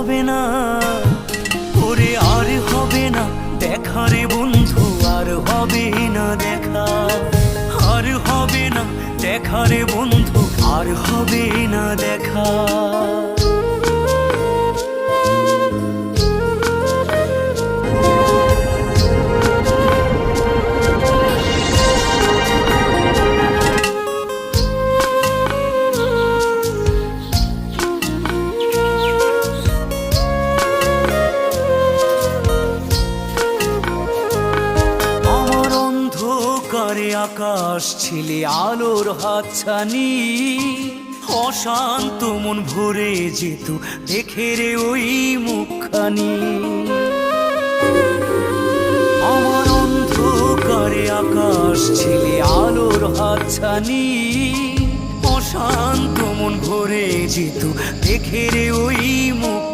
হবে না, ওরে আর হবে না দেখা রে বন্ধু, আর হবে না দেখা, আর হবে না দেখা রে বন্ধু, আর হবে না দেখা। অন্ধকারে আকাশ ছিলে আলোর হাতছানি, অশান্ত মন ভরে যেত দেখে রে ওই মুখখানি। আমার অন্ধকারে আকাশ ছিলে আলোর হাতছানি, অশান্ত মন ভরে যেত দেখে রে ওই মুখ।